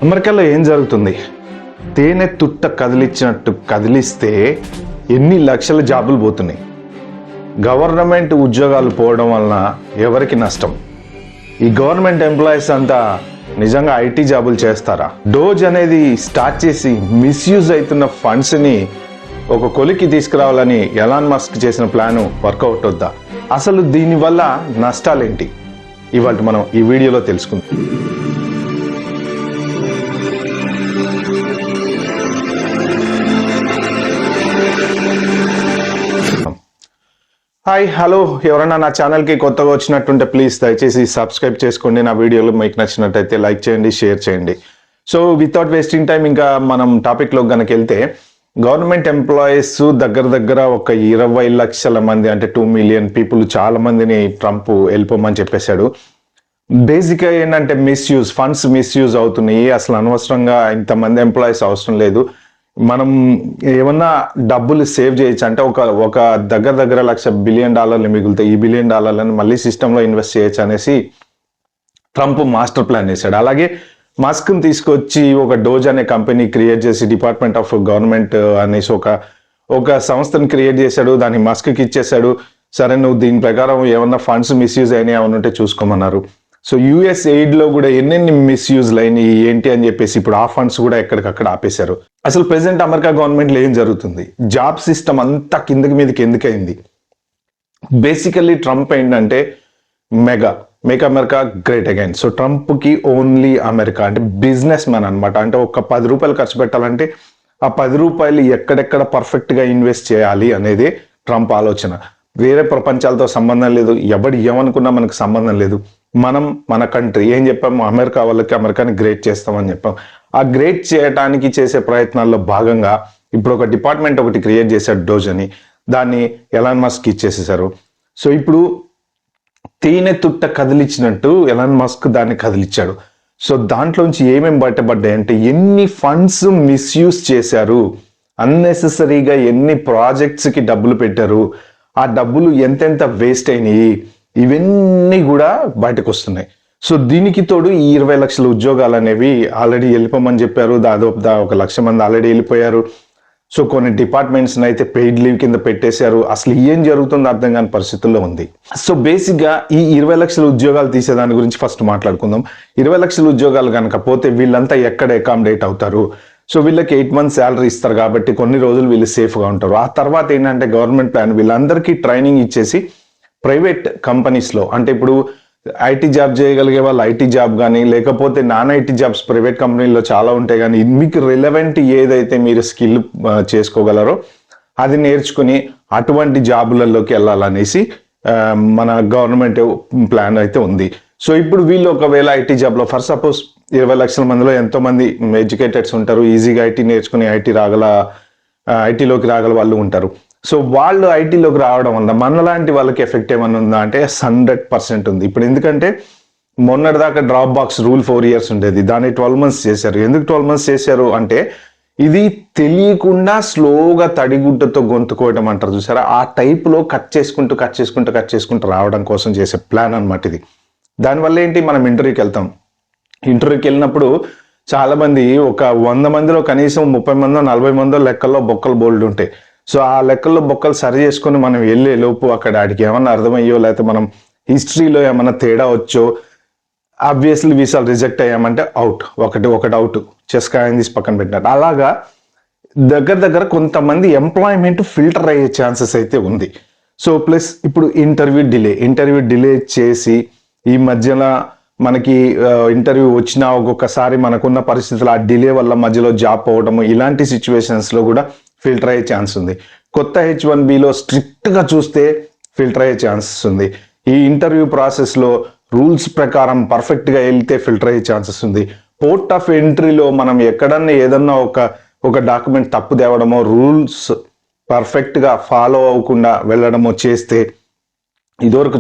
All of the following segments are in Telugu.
అమెరికాలో ఏం జరుగుతుంది? తేనె తుట్ట కదిలిచ్చినట్టు కదిలిస్తే ఎన్ని లక్షల జాబులు పోతున్నాయి. గవర్నమెంట్ ఉద్యోగాలు పోవడం వలన ఎవరికి నష్టం? ఈ గవర్నమెంట్ ఎంప్లాయీస్ అంతా నిజంగా ఐటీ జాబులు చేస్తారా? డోజ్ అనేది స్టార్ట్ చేసి మిస్యూజ్ అవుతున్న ఫండ్స్ని ఒక కొలికి తీసుకురావాలని ఎలాన్ మస్క్ చేసిన ప్లాను వర్కౌట్ అవుద్దా? అసలు దీనివల్ల నష్టాలేంటి? ఇవాళ మనం ఈ వీడియోలో తెలుసుకుందాం. Hi, hello. ఎవరైనా నా ఛానల్కి కొత్తగా వచ్చినట్టుంటే ప్లీజ్ దయచేసి సబ్స్క్రైబ్ చేసుకోండి. నా వీడియోలు మీకు నచ్చినట్టయితే లైక్ చేయండి, షేర్ చేయండి. సో వితౌట్ వేస్టింగ్ టైం ఇంకా మనం టాపిక్లో కనుక వెళ్తే, గవర్నమెంట్ ఎంప్లాయీస్ దగ్గర ఒక 20 లక్షల మంది, అంటే 2 మిలియన్ పీపుల్, చాలా మందిని ట్రంప్ వెళ్ళిపోమని చెప్పేశాడు. బేసిక్గా ఏంటంటే ఫండ్స్ మిస్యూజ్ అవుతున్నాయి. అసలు అనవసరంగా ఇంతమంది ఎంప్లాయీస్ అవసరం లేదు. మనం ఏమన్నా డబ్బులు సేవ్ చేయొచ్చు అంటే ఒక దగ్గర $1 బిలియన్ మిగులుతాయి. ఈ $1 బిలియన్ మళ్ళీ సిస్టంలో ఇన్వెస్ట్ చేయొచ్చు అనేసి ట్రంప్ మాస్టర్ ప్లాన్ చేశాడు. అలాగే మస్క్ని తీసుకొచ్చి ఒక డోజ్ అనే కంపెనీ క్రియేట్ చేసి డిపార్ట్మెంట్ ఆఫ్ గవర్నమెంట్ అనేసి ఒక సంస్థను క్రియేట్ చేశాడు. దాన్ని మస్క్కి ఇచ్చేశాడు. సరే, నువ్వు దీని ప్రకారం ఏమన్నా ఫండ్స్ మిస్యూజ్ అయినాయి ఏమన్నా ఉంటే చూసుకోమన్నారు. సో యుఎస్ ఎయిడ్లో కూడా ఎన్నెన్ని మిస్యూజ్లు అయినాయి ఏంటి అని చెప్పేసి ఇప్పుడు ఆ ఫండ్స్ కూడా ఎక్కడికక్కడ ఆపేశారు. అసలు ప్రెసెంట్ అమెరికా గవర్నమెంట్లో ఏం జరుగుతుంది? జాబ్ సిస్టమ్ అంతా కిందకి మీదకి ఎందుకైంది? బేసికల్లీ ట్రంప్ ఏంటంటే make America great again. So ట్రంప్కి ఓన్లీ అమెరికా అంటే బిజినెస్ మ్యాన్ అనమాట. అంటే ఒక $10 ఖర్చు పెట్టాలంటే ఆ $10 ఎక్కడెక్కడ పర్ఫెక్ట్గా ఇన్వెస్ట్ చేయాలి అనేది ట్రంప్ ఆలోచన. వేరే ప్రపంచాలతో సంబంధం లేదు, ఎవడు ఏమనుకున్నా మనకు సంబంధం లేదు. మనం మన కంట్రీ ఏం చెప్పాము? అమెరికా వాళ్ళకి అమెరికాని గ్రేట్ చేస్తామని చెప్పాం. ఆ గ్రేట్ చేయడానికి చేసే ప్రయత్నాల్లో భాగంగా ఇప్పుడు ఒక డిపార్ట్మెంట్ ఒకటి క్రియేట్ చేశాడు, డోజ్ అని. దాన్ని ఎలాన్ మస్క్ ఇచ్చేసేసారు. సో ఇప్పుడు తేనె తుట్ట కదిలిచ్చినట్టు ఎలాన్ మస్క్ దాన్ని కదిలిచ్చాడు. సో దాంట్లోంచి ఏమేమి బయటపడ్డాయి అంటే, ఎన్ని ఫండ్స్ మిస్యూజ్ చేశారు, అన్నెసెసరీగా ఎన్ని ప్రాజెక్ట్స్కి డబ్బులు పెట్టారు, ఆ డబ్బులు ఎంతెంత వేస్ట్ అయినాయి, ఇవన్నీ కూడా బయటకు వస్తున్నాయి. సో దీనికి తోడు ఈ 20 లక్షల ఉద్యోగాలు అనేవి ఆల్రెడీ వెళ్ళిపోమని చెప్పారు. దాదాపు 1 లక్ష మంది ఆల్రెడీ వెళ్ళిపోయారు. సో కొన్ని డిపార్ట్మెంట్స్ని అయితే పెయిడ్ లీవ్ కింద పెట్టేశారు. అసలు ఏం జరుగుతుందో అర్థం కాని పరిస్థితుల్లో ఉంది. సో బేసిక్గా ఈ 20 లక్షల ఉద్యోగాలు తీసేదాని గురించి ఫస్ట్ మాట్లాడుకుందాం. 20 లక్షల ఉద్యోగాలు కనుక పోతే వీళ్ళంతా ఎక్కడ అకామిడేట్ అవుతారు? సో వీళ్ళకి 8 months శాలరీ ఇస్తారు కాబట్టి కొన్ని రోజులు వీళ్ళు సేఫ్గా ఉంటారు. ఆ తర్వాత ఏంటంటే గవర్నమెంట్ ప్లాన్ వీళ్ళందరికీ ట్రైనింగ్ ఇచ్చేసి ప్రైవేట్ కంపెనీస్లో, అంటే ఇప్పుడు ఐటీ జాబ్ చేయగలిగే వాళ్ళు ఐటీ జాబ్ కానీ, లేకపోతే నాన్ ఐటీ జాబ్స్ ప్రైవేట్ కంపెనీల్లో చాలా ఉంటాయి. కానీ మీకు రిలవెంట్ ఏదైతే మీరు స్కిల్ చేసుకోగలరో అది నేర్చుకుని అటువంటి జాబులలోకి వెళ్ళాలనేసి మన గవర్నమెంట్ ప్లాన్ అయితే ఉంది. సో ఇప్పుడు వీళ్ళు ఒకవేళ ఐటీ జాబ్లో ఫర్ సపోజ్ 20 లక్షల మందిలో ఎంతోమంది ఎడ్యుకేటెడ్స్ ఉంటారు, ఈజీగా ఐటీ నేర్చుకుని ఐటీలోకి రాగల వాళ్ళు ఉంటారు. సో వాళ్ళు ఐటీలోకి రావడం వల్ల మనలాంటి వాళ్ళకి ఎఫెక్ట్ ఏమన్నా ఉందా అంటే 100% ఉంది. ఇప్పుడు ఎందుకంటే మొన్నటిదాకా డ్రాప్ బాక్స్ రూల్ 4 years ఉండేది, దాన్ని 12 months చేశారు. ఎందుకు 12 months చేశారు అంటే, ఇది తెలియకుండా స్లోగా తడిగుడ్డతో గొంతుకోవడం అంటారు చూసారా, ఆ టైప్లో కట్ చేసుకుంటూ రావడం కోసం చేసే ప్లాన్ అనమాట ఇది. దానివల్ల ఏంటి, మనం ఇంటర్వ్యూకి వెళ్ళినప్పుడు చాలా మంది ఒక 100 మందిలో కనీసం 30 మందో 40 మందో లెక్కల్లో బొక్కలు బోల్డ్ ఉంటాయి. సో ఆ లెక్కల్లో బొక్కలు సరి చేసుకొని మనం వెళ్ళే లోపు అక్కడ ఆడికి ఏమన్నా అర్థమయ్యో, లేకపోతే మనం హిస్టరీలో ఏమన్నా తేడా వచ్చో, ఆబ్వియస్లీ వీసాలు రిజెక్ట్ అయ్యామంటే అవుట్, ఒకటి అవుట్, చెస్ కాయని తీసి పక్కన పెట్టినట్టు. అలాగా దగ్గర కొంతమంది ఎంప్లాయ్మెంట్ ఫిల్టర్ అయ్యే ఛాన్సెస్ అయితే ఉంది. సో ప్లస్ ఇప్పుడు ఇంటర్వ్యూ డిలే చేసి ఈ మధ్యలో మనకి ఇంటర్వ్యూ వచ్చినా ఒక్కొక్కసారి మనకున్న పరిస్థితులు ఆ డిలే వల్ల మధ్యలో జాబ్ పోవడము, ఇలాంటి సిచ్యువేషన్స్లో కూడా ఫిల్టర్ అయ్యే ఛాన్స్ ఉంది. కొత్త H1Bలో స్ట్రిక్ట్గా చూస్తే ఫిల్టర్ అయ్యే ఛాన్సెస్ ఉంది. ఈ ఇంటర్వ్యూ ప్రాసెస్లో రూల్స్ ప్రకారం పర్ఫెక్ట్గా వెళ్తే ఫిల్టర్ అయ్యే ఛాన్సెస్ ఉంది. పోర్ట్ ఆఫ్ ఎంట్రీలో మనం ఎక్కడన్నా ఏదన్నా ఒక డాక్యుమెంట్ తప్పు తేవడమో, రూల్స్ పర్ఫెక్ట్గా ఫాలో అవ్వకుండా వెళ్ళడమో చేస్తే, ఇదివరకు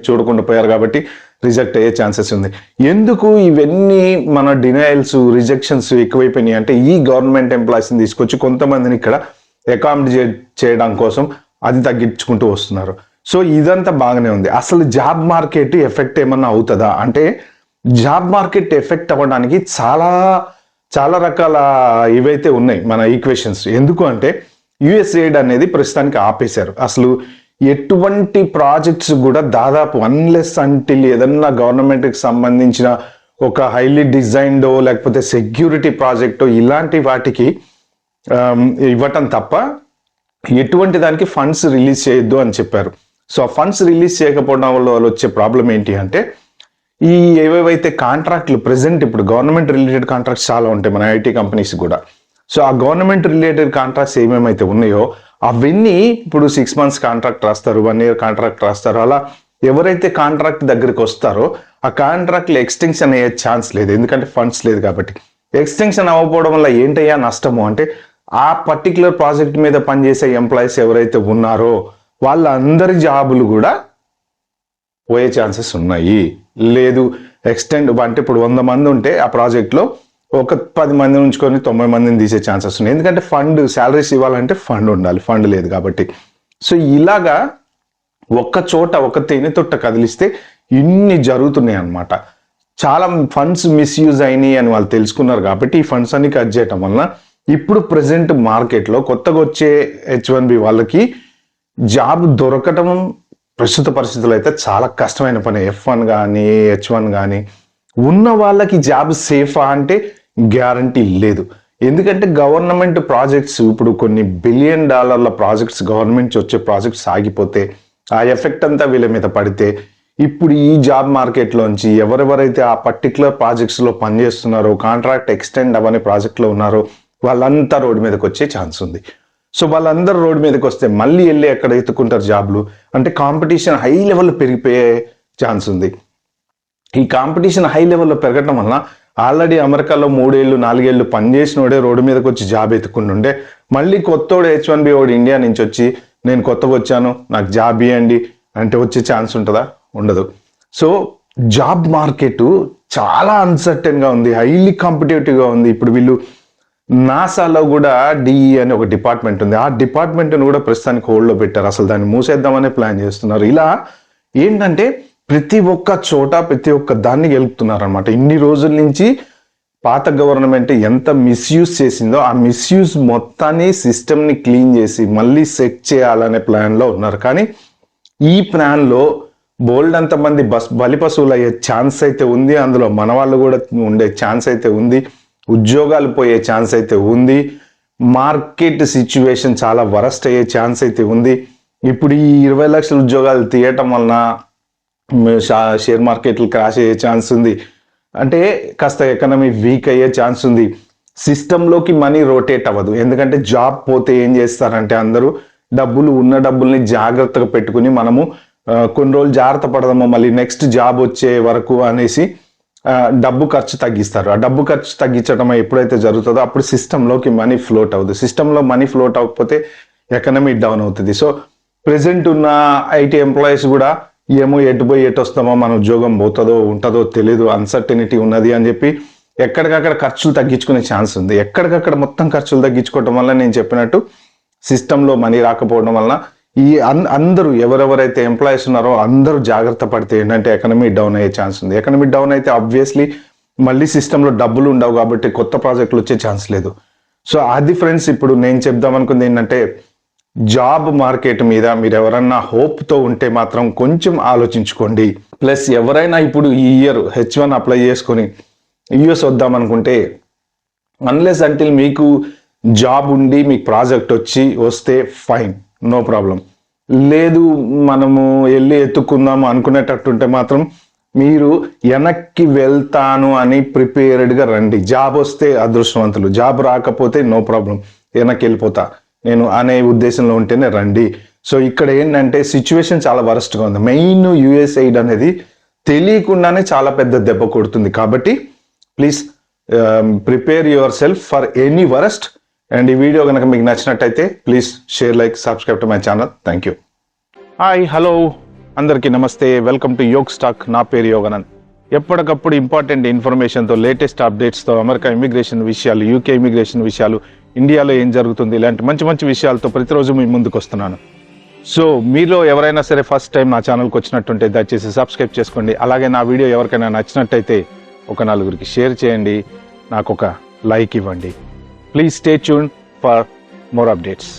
చూడకుండా పోయారు కాబట్టి రిజెక్ట్ అయ్యే ఛాన్సెస్ ఉంది. ఎందుకు ఇవన్నీ మన డినయల్స్, రిజెక్షన్స్ ఎక్కువైపోయినాయి అంటే, ఈ గవర్నమెంట్ ఎంప్లాయీస్ని తీసుకొచ్చి కొంతమందిని ఇక్కడ అకామిడేట్ చేయడం కోసం అది తగ్గించుకుంటూ వస్తున్నారు. సో ఇదంతా బాగానే ఉంది. అసలు జాబ్ మార్కెట్ ఎఫెక్ట్ ఏమన్నా అవుతుందా అంటే, జాబ్ మార్కెట్ ఎఫెక్ట్ అవ్వడానికి చాలా చాలా రకాల ఇవైతే ఉన్నాయి మన ఈక్వేషన్స్. ఎందుకు అంటే యుఎస్ఏడ్ అనేది ప్రస్తుతానికి ఆపేశారు. అసలు ఎటువంటి ప్రాజెక్ట్స్ కూడా దాదాపు అన్లెస్ అంటిల్ ఏదన్నా గవర్నమెంట్కి సంబంధించిన ఒక హైలీ డిజైన్డో లేకపోతే సెక్యూరిటీ ప్రాజెక్టో ఇలాంటి వాటికి ఇవ్వటం తప్ప ఎటువంటి దానికి ఫండ్స్ రిలీజ్ చేయొద్దు అని చెప్పారు. సో ఆ ఫండ్స్ రిలీజ్ చేయకపోవడం వల్ల వచ్చే ప్రాబ్లం ఏంటి అంటే ఈ ఏవేవైతే కాంట్రాక్ట్లు ప్రెసెంట్ ఇప్పుడు గవర్నమెంట్ రిలేటెడ్ కాంట్రాక్ట్స్ చాలా ఉంటాయి మన ఐటీ కంపెనీస్ కూడా. సో ఆ గవర్నమెంట్ రిలేటెడ్ కాంట్రాక్ట్స్ ఏమేమైతే ఉన్నాయో అవన్నీ ఇప్పుడు 6 months కాంట్రాక్ట్ రాస్తారు, 1 year కాంట్రాక్ట్ రాస్తారు. అలా ఎవరైతే కాంట్రాక్ట్ దగ్గరికి వస్తారో ఆ కాంట్రాక్ట్లు ఎక్స్టెన్షన్ అయ్యే ఛాన్స్ లేదు, ఎందుకంటే ఫండ్స్ లేదు కాబట్టి. ఎక్స్టెన్షన్ అవ్వకపోవడం వల్ల ఏంటయ్యా నష్టము అంటే ఆ పర్టికులర్ ప్రాజెక్ట్ మీద పనిచేసే ఎంప్లాయీస్ ఎవరైతే ఉన్నారో వాళ్ళందరి జాబులు కూడా పోయే ఛాన్సెస్ ఉన్నాయి. లేదు ఎక్స్టెండ్ అంటే ఇప్పుడు 100 మంది ఉంటే ఆ ప్రాజెక్ట్లో ఒక 10 మంది ఉంచుకొని 90 మందిని తీసే ఛాన్సెస్ ఉన్నాయి. ఎందుకంటే ఫండ్ శాలరీస్ ఇవ్వాలంటే ఫండ్ ఉండాలి, ఫండ్ లేదు కాబట్టి. సో ఇలాగా ఒక్క చోట ఒక తేనె తొట్ట కదిలిస్తే ఇన్ని జరుగుతున్నాయి అన్నమాట. చాలా ఫండ్స్ మిస్యూజ్ అయినాయి అని వాళ్ళు తెలుసుకున్నారు కాబట్టి ఈ ఫండ్స్ అన్ని కట్ చేయటం వలన ఇప్పుడు ప్రెసెంట్ మార్కెట్లో కొత్తగా వచ్చే H1B వాళ్ళకి జాబ్ దొరకటం ప్రస్తుత పరిస్థితుల్లో అయితే చాలా కష్టమైన పని. F1 కానీ H1 కానీ ఉన్న వాళ్ళకి జాబ్ సేఫా అంటే గ్యారంటీ లేదు. ఎందుకంటే గవర్నమెంట్ ప్రాజెక్ట్స్ ఇప్పుడు కొన్ని $1 billion ప్రాజెక్ట్స్ గవర్నమెంట్ వచ్చే ప్రాజెక్ట్స్ ఆగిపోతే ఆ ఎఫెక్ట్ అంతా వీళ్ళ మీద పడితే ఇప్పుడు ఈ జాబ్ మార్కెట్లోంచి ఎవరెవరైతే ఆ పర్టికులర్ ప్రాజెక్ట్స్లో పనిచేస్తున్నారో కాంట్రాక్ట్ ఎక్స్టెండ్ అవ్వని ప్రాజెక్ట్లో ఉన్నారో వాళ్ళంతా రోడ్డు మీదకి వచ్చే ఛాన్స్ ఉంది. సో వాళ్ళందరూ రోడ్డు మీదకి వస్తే మళ్ళీ వెళ్ళి ఎక్కడ ఎత్తుకుంటారు జాబ్లు అంటే కాంపిటీషన్ హై లెవెల్లో పెరిగిపోయే ఛాన్స్ ఉంది. ఈ కాంపిటీషన్ హై లెవెల్లో పెరగడం వలన ఆల్రెడీ అమెరికాలో 3 ఏళ్ళు 4 ఏళ్ళు పనిచేసినోడే రోడ్డు మీదకి వచ్చి జాబ్ ఎత్తుకుంటుండే మళ్ళీ కొత్తోడు H1B వాడు ఇండియా నుంచి వచ్చి నేను కొత్తగా వచ్చాను నాకు జాబ్ ఇవ్వండి అంటే వచ్చే ఛాన్స్ ఉంటుందా? ఉండదు. సో జాబ్ మార్కెట్ చాలా అన్సర్టెన్గా ఉంది, హైలీ కాంపిటేటివ్గా ఉంది. ఇప్పుడు వీళ్ళు నాసాలో కూడా డిఈ అని ఒక డిపార్ట్మెంట్ ఉంది, ఆ డిపార్ట్మెంట్ను కూడా ప్రస్తుతానికి హోల్డ్లో పెట్టారు. అసలు దాన్ని మూసేద్దామనే ప్లాన్ చేస్తున్నారు. ఇలా ఏంటంటే ప్రతి ఒక్క చోట ప్రతి ఒక్క దాన్ని గెలుపుతున్నారు అనమాట. ఇన్ని రోజుల నుంచి పాత గవర్నమెంట్ ఎంత మిస్యూజ్ చేసిందో ఆ మిస్యూజ్ మొత్తాన్ని సిస్టమ్ని క్లీన్ చేసి మళ్ళీ సెట్ చేయాలనే ప్లాన్లో ఉన్నారు. కానీ ఈ ప్లాన్లో బోల్డ్ అంతమంది బలిపశువులు అయ్యే ఛాన్స్ అయితే ఉంది, అందులో మన వాళ్ళు కూడా ఉండే ఛాన్స్ అయితే ఉంది, ఉద్యోగాలు పోయే ఛాన్స్ అయితే ఉంది, మార్కెట్ సిచ్యువేషన్ చాలా వరస్ట్ అయ్యే ఛాన్స్ అయితే ఉంది. ఇప్పుడు ఈ 20 లక్షల ఉద్యోగాలు తీయటం వలన షేర్ మార్కెట్లు క్రాష్ అయ్యే ఛాన్స్ ఉంది, అంటే కాస్త ఎకనమీ వీక్ అయ్యే ఛాన్స్ ఉంది. సిస్టంలోకి మనీ రొటేట్ అవ్వదు, ఎందుకంటే జాబ్ పోతే ఏం చేస్తారంటే అందరూ ఉన్న డబ్బుల్ని జాగ్రత్తగా పెట్టుకుని మనము కొన్ని రోజులు జాగ్రత్త పడదాము మళ్ళీ నెక్స్ట్ జాబ్ వచ్చే వరకు అనేసి డబ్బు ఖర్చు తగ్గిస్తారు. ఆ డబ్బు ఖర్చు తగ్గించడం ఎప్పుడైతే జరుగుతుందో అప్పుడు సిస్టంలోకి మనీ ఫ్లోట్ అవుతుంది. సిస్టంలో మనీ ఫ్లోట్ అవ్వకపోతే ఎకనమీ డౌన్ అవుతుంది. సో ప్రెసెంట్ ఉన్న ఐటీ ఎంప్లాయీస్ కూడా ఏమో ఎటు పోయి ఎటు వస్తామో మన ఉద్యోగం పోతుందో ఉంటుందో తెలియదు, అన్సర్టనిటీ ఉన్నది అని చెప్పి ఎక్కడికక్కడ ఖర్చులు తగ్గించుకునే ఛాన్స్ ఉంది. ఎక్కడికక్కడ మొత్తం ఖర్చులు తగ్గించుకోవడం వల్ల నేను చెప్పినట్టు సిస్టంలో మనీ రాకపోవడం వలన ఈ అందరూ ఎవరెవరైతే ఎంప్లాయీస్ ఉన్నారో అందరూ జాగ్రత్త పడితే ఏంటంటే ఎకనమీ డౌన్ అయ్యే ఛాన్స్ ఉంది. ఎకనమీ డౌన్ అయితే ఆబ్వియస్లీ మళ్ళీ సిస్టంలో డబ్బులు ఉండవు కాబట్టి కొత్త ప్రాజెక్టులు వచ్చే ఛాన్స్ లేదు. సో అది ఫ్రెండ్స్ ఇప్పుడు నేను చెప్దాం అనుకుంది ఏంటంటే జాబ్ మార్కెట్ మీద మీరు ఎవరన్నా హోప్తో ఉంటే మాత్రం కొంచెం ఆలోచించుకోండి. ప్లస్ ఎవరైనా ఇప్పుడు ఈ ఇయర్ H1 అప్లై చేసుకొని యూఎస్ వద్దామనుకుంటే అన్లెస్ అంటిల్ మీకు జాబ్ ఉండి మీకు ప్రాజెక్ట్ వస్తే ఫైన్, నో ప్రాబ్లం. లేదు మనము వెళ్ళి ఎత్తుకుందాము అనుకునేటట్టుంటే మాత్రం మీరు వెనక్కి వెళ్తాను అని ప్రిపేర్డ్గా రండి. జాబ్ వస్తే అదృష్టవంతులు, జాబ్ రాకపోతే నో ప్రాబ్లం వెనక్కి వెళ్ళిపోతా నేను అనే ఉద్దేశంలో ఉంటేనే రండి. సో ఇక్కడ ఏంటంటే సిచ్యువేషన్ చాలా వరస్ట్గా ఉంది. మెయిన్ యుఎస్ఐడ్ అనేది తెలియకుండానే చాలా పెద్ద దెబ్బ కొడుతుంది. కాబట్టి please prepare yourself for any worst. And ఈ వీడియో కనుక మీకు నచ్చినట్టయితే please share, like, subscribe to my channel. Thank you. Hi, hello, అందరికీ నమస్తే. Welcome to Yog stock. నా పేరు యోగనన్. ఎప్పటికప్పుడు ఇంపార్టెంట్ ఇన్ఫర్మేషన్తో, లేటెస్ట్ అప్డేట్స్తో, అమెరికా ఇమిగ్రేషన్ విషయాలు, యూకే ఇమిగ్రేషన్ విషయాలు, ఇండియాలో ఏం జరుగుతుంది, ఇలాంటి మంచి మంచి విషయాలతో ప్రతిరోజు మీ ముందుకు వస్తున్నాను. సో మీలో ఎవరైనా సరే ఫస్ట్ టైం నా ఛానల్కి వచ్చినట్టుంటే దయచేసి సబ్స్క్రైబ్ చేసుకోండి. అలాగే నా వీడియో ఎవరికైనా నచ్చినట్టయితే ఒక నలుగురికి షేర్ చేయండి, నాకు ఒక లైక్ ఇవ్వండి. Please stay tune for more updates.